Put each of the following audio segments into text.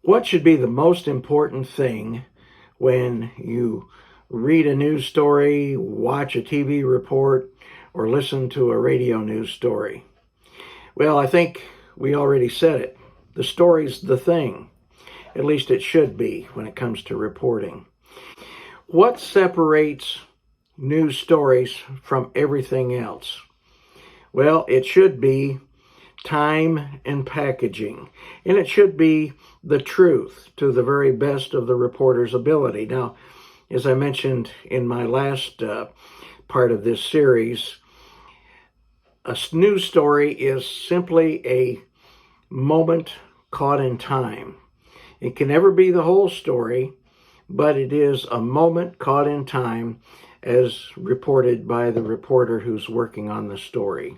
What should be the most important thing when you read a news story, watch a TV report, or listen to a radio news story? Well, I think we already said it. The story's the thing. At least it should be when it comes to reporting. What separates news stories from everything else? Well, it should be time and packaging, and it should be the truth to the very best of the reporter's ability. Now, as I mentioned in my last part of this series, a news story is simply a moment caught in time. It can never be the whole story, but it is a moment caught in time as reported by the reporter who's working on the story.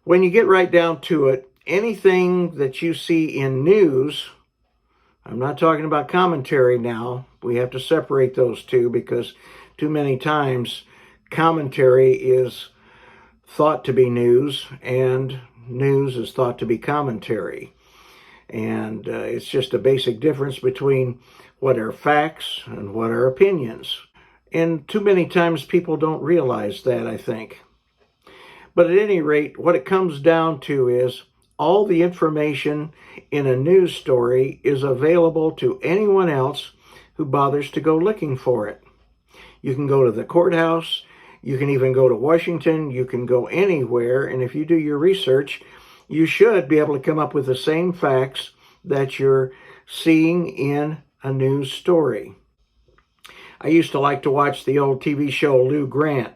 When you get right down to it, anything that you see in news, I'm not talking about commentary now. We have to separate those two because too many times commentary is thought to be news and news is thought to be commentary. And it's just a basic difference between what are facts and what are opinions. And too many times people don't realize that, I think. But at any rate, what it comes down to is all the information in a news story is available to anyone else who bothers to go looking for it. You can go to the courthouse, you can even go to Washington, you can go anywhere, and if you do your research, you should be able to come up with the same facts that you're seeing in a news story. I used to like to watch the old TV show Lou Grant.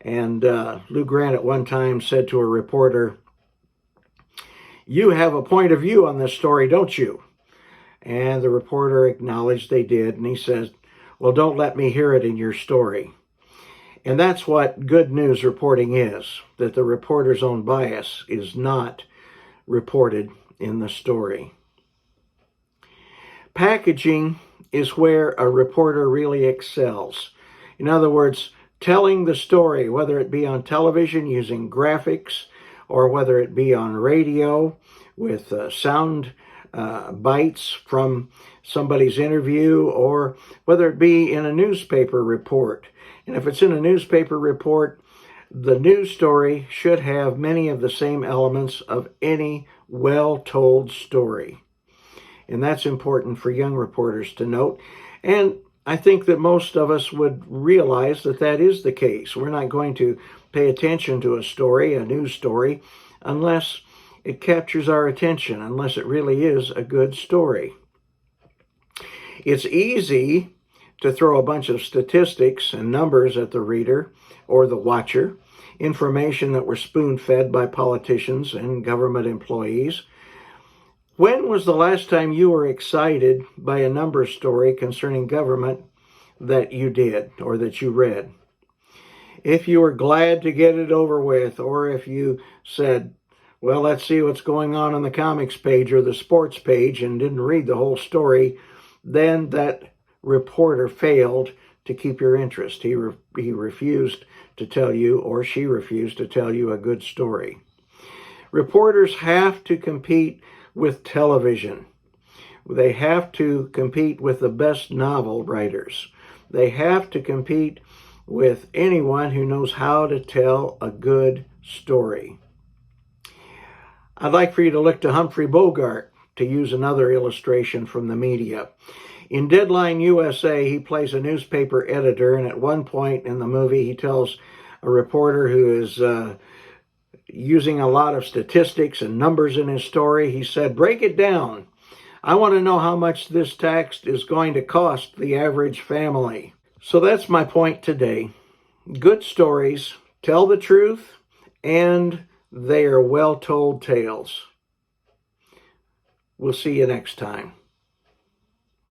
And Lou Grant at one time said to a reporter, "You have a point of view on this story, don't you?" And the reporter acknowledged they did. And he says, "Well, don't let me hear it in your story." And that's what good news reporting is, that the reporter's own bias is not reported in the story. Packaging is where a reporter really excels. In other words, telling the story, whether it be on television using graphics or whether it be on radio with sound bites from somebody's interview, or whether it be in a newspaper report. And if it's in a newspaper report, the news story should have many of the same elements of any well-told story. And that's important for young reporters to note. And I think that most of us would realize that that is the case. We're not going to pay attention to a story, a news story, unless it captures our attention, unless it really is a good story. It's easy to throw a bunch of statistics and numbers at the reader or the watcher, information that we're spoon-fed by politicians and government employees. When was the last time you were excited by a number story concerning government that you did or that you read? If you were glad to get it over with, or if you said, well, let's see what's going on the comics page or the sports page, and didn't read the whole story, then that reporter failed to keep your interest. He refused to tell you, or she refused to tell you, a good story. Reporters have to compete with television. They have to compete with the best novel writers. They have to compete with anyone who knows how to tell a good story. I'd like for you to look to Humphrey Bogart to use another illustration from the media. In Deadline USA, he plays a newspaper editor, and at one point in the movie, he tells a reporter who is using a lot of statistics and numbers in his story, he said, "Break it down. I want to know how much this tax is going to cost the average family." So that's my point today. Good stories tell the truth, and they are well-told tales. We'll see you next time.